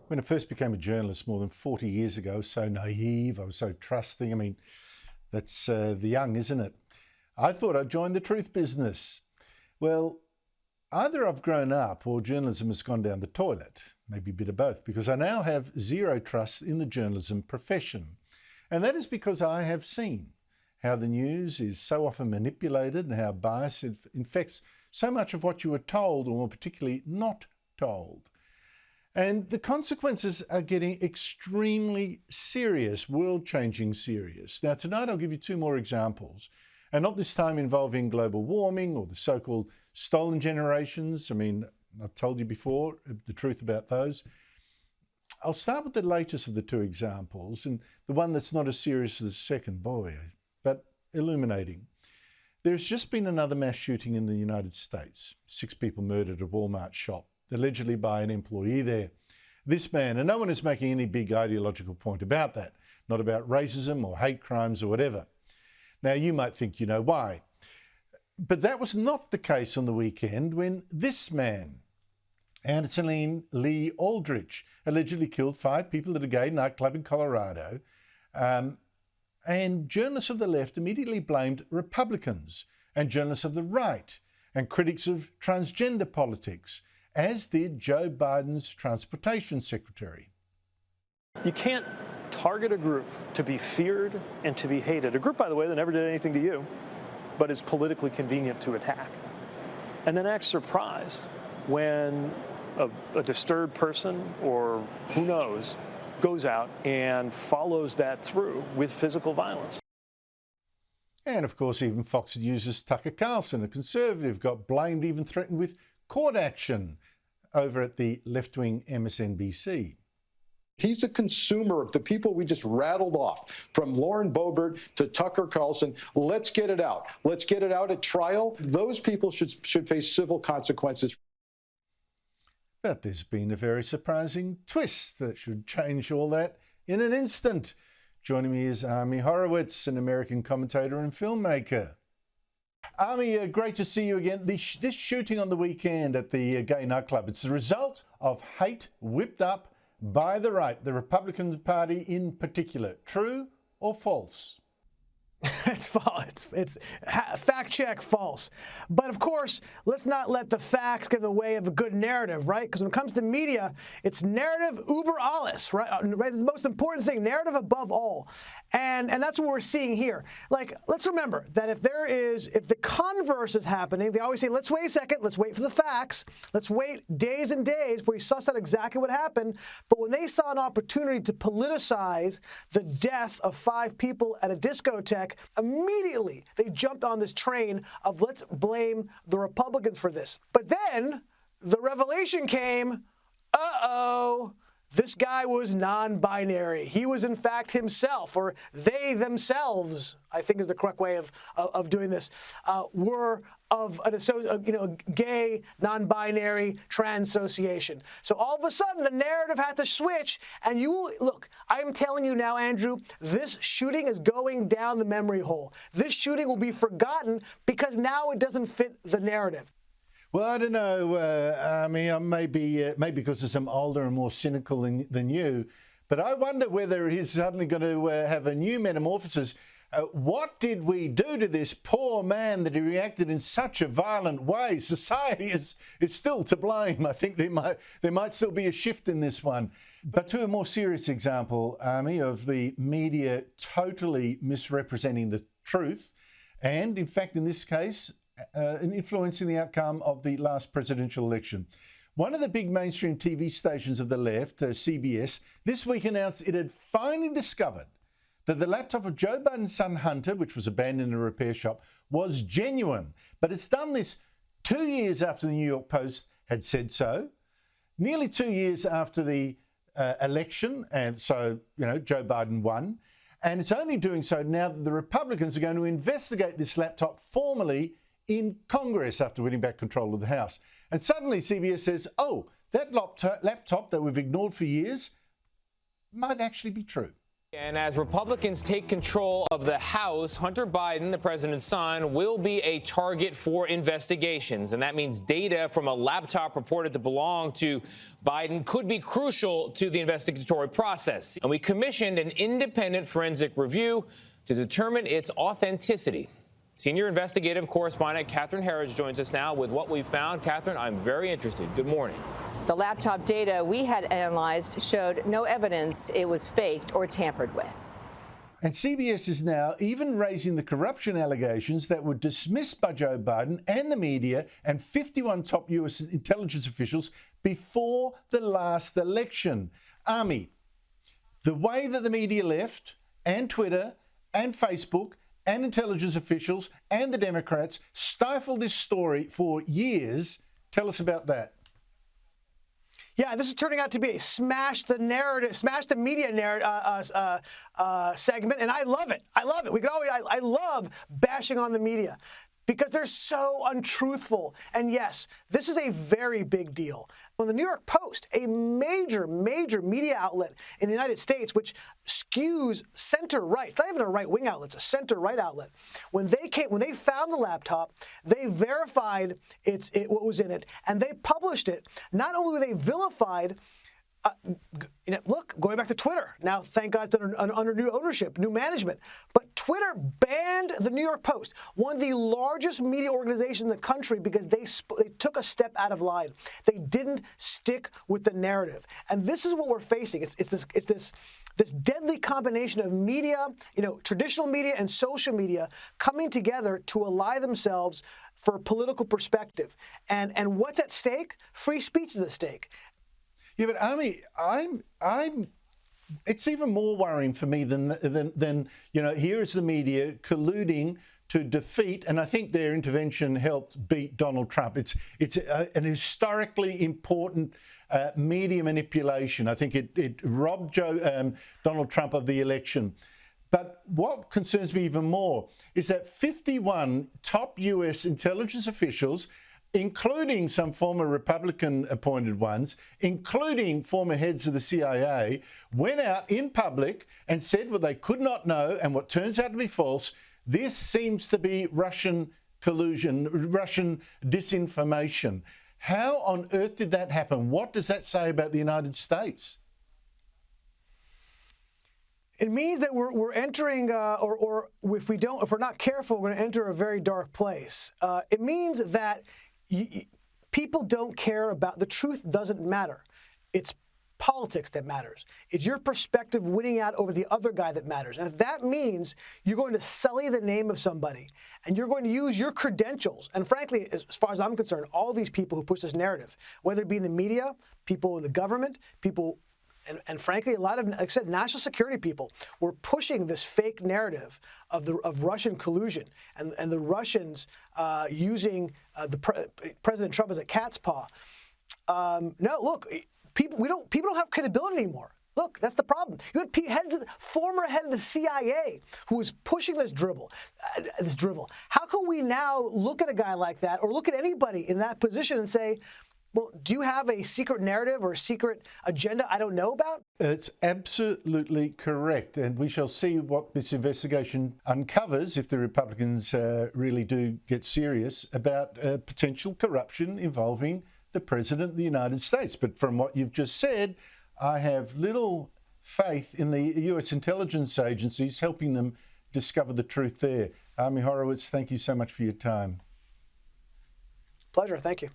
When I first became a journalist more than 40 years ago, I was so naive, I was so trusting. I mean, that's the young, isn't it? I thought I'd join the truth business. Well, either I've grown up or journalism has gone down the toilet, maybe a bit of both, because I now have zero trust in the journalism profession. And that is because I have seen how the news is so often manipulated and how bias infects so much of what you were told, or more particularly not told. And the consequences are getting extremely serious, world-changing serious. Now, tonight I'll give you two more examples, and not this time involving global warming or the so-called stolen generations. I mean, I've told you before the truth about those. I'll start with the latest of the two examples, and the one that's not as serious as the second, boy, but illuminating. There's just been another mass shooting in the United States. 6 people murdered at a Walmart shop, allegedly by an employee there. This man, and no one is making any big ideological point about that, not about racism or hate crimes or whatever. Now, you might think you know why. But that was not the case on the weekend when this man, Anderson Lee Aldrich, allegedly killed 5 people at a gay nightclub in Colorado. And journalists of the left immediately blamed Republicans and journalists of the right and critics of transgender politics, as did Joe Biden's transportation secretary. You can't target a group to be feared and to be hated. A group, by the way, that never did anything to you, but is politically convenient to attack. And then act surprised when a disturbed person, or who knows, goes out and follows that through with physical violence. And of course, even Fox News' Tucker Carlson, a conservative, got blamed, even threatened with court action over at the left-wing MSNBC. He's a consumer of the people we just rattled off, from Lauren Boebert to Tucker Carlson. Let's get it out. Let's get it out at trial. Those people should face civil consequences. But there's been a very surprising twist that should change all that in an instant. Joining me is Ami Horowitz, an American commentator and filmmaker. Ami, great to see you again. This shooting on the weekend at the gay nightclub, it's the result of hate whipped up by the right, the Republican Party in particular. True or false? It's false. It's fact check, false. But of course, let's not let the facts get in the way of a good narrative, right? Because when it comes to media, it's narrative uber alles, right? It's the most important thing, narrative above all. And that's what we're seeing here. Like, let's remember that if the converse is happening, they always say, let's wait a second, let's wait for the facts, let's wait days and days before we suss out exactly what happened. But when they saw an opportunity to politicize the death of 5 people at a discotheque, immediately they jumped on this train of let's blame the Republicans for this. But then the revelation came, this guy was non-binary. He was in fact himself, or they themselves, I think is the correct way of doing this, were of a gay, non-binary, trans association. So all of a sudden, the narrative had to switch. And look, I am telling you now, Andrew, this shooting is going down the memory hole. This shooting will be forgotten because now it doesn't fit the narrative. Well, I don't know, maybe because I'm older and more cynical than you, but I wonder whether he's suddenly going to have a new metamorphosis. What did we do to this poor man that he reacted in such a violent way? Society is still to blame. I think there might still be a shift in this one. But to a more serious example, Ami, of the media totally misrepresenting the truth, and in fact, in this case, influencing the outcome of the last presidential election. One of the big mainstream TV stations of the left, CBS, this week announced it had finally discovered that the laptop of Joe Biden's son Hunter, which was abandoned in a repair shop, was genuine. But it's done this 2 years after the New York Post had said so, nearly 2 years after the election, and so, Joe Biden won. And it's only doing so now that the Republicans are going to investigate this laptop formally in Congress after winning back control of the House. And suddenly CBS says, oh, that laptop that we've ignored for years might actually be true. And as Republicans take control of the House, Hunter Biden, the president's son, will be a target for investigations. And that means data from a laptop reported to belong to Biden could be crucial to the investigatory process. And we commissioned an independent forensic review to determine its authenticity. Senior investigative correspondent Catherine Harrods joins us now with what we found. Catherine, I'm very interested. Good morning. The laptop data we had analyzed showed no evidence it was faked or tampered with. And CBS is now even raising the corruption allegations that were dismissed by Joe Biden and the media and 51 top U.S. intelligence officials before the last election. Ami, the way that the media left, and Twitter, and Facebook, and intelligence officials, and the Democrats stifled this story for years. Tell us about that. Yeah, this is turning out to be a smash the media narrative segment, and I love it. I love it. I love bashing on the media because they're so untruthful. And yes, this is a very big deal. When the New York Post, a major media outlet in the United States, which skews center-right, it's not even a right-wing outlet, it's a center-right outlet. When they found the laptop, they verified what was in it, and they published it. Not only were they vilified, look, going back to Twitter. Now, thank God it's under new ownership, new management. But Twitter banned the New York Post, one of the largest media organizations in the country, because they took a step out of line. They didn't stick with the narrative. And this is what we're facing. It's this deadly combination of media, traditional media and social media coming together to ally themselves for political perspective. And what's at stake? Free speech is at stake. Yeah, but Ami, it's even more worrying for me than here is the media colluding to defeat, and I think their intervention helped beat Donald Trump. It's an historically important media manipulation. I think it robbed Donald Trump of the election. But what concerns me even more is that 51 top U.S. intelligence officials, including some former Republican-appointed ones, including former heads of the CIA, went out in public and said what they could not know and what turns out to be false. This seems to be Russian collusion, Russian disinformation. How on earth did that happen? What does that say about the United States? It means that we're entering, or if we're not careful, we're going to enter a very dark place. It means that people don't care about the truth. Doesn't matter. It's politics that matters. It's your perspective winning out over the other guy that matters. And if that means you're going to sully the name of somebody and you're going to use your credentials, and frankly, as far as I'm concerned, all these people who push this narrative, whether it be in the media, people in the government, people, and frankly, a lot of, like I said, national security people were pushing this fake narrative of Russian collusion and the Russians using President Trump as a cat's paw. No, look, people don't have credibility anymore. Look, that's the problem. You had former head of the CIA who was pushing this drivel. How can we now look at a guy like that, or look at anybody in that position and say, well, do you have a secret narrative or a secret agenda I don't know about? It's absolutely correct. And we shall see what this investigation uncovers if the Republicans really do get serious about potential corruption involving the President of the United States. But from what you've just said, I have little faith in the U.S. intelligence agencies helping them discover the truth there. Ami Horowitz, thank you so much for your time. Pleasure. Thank you.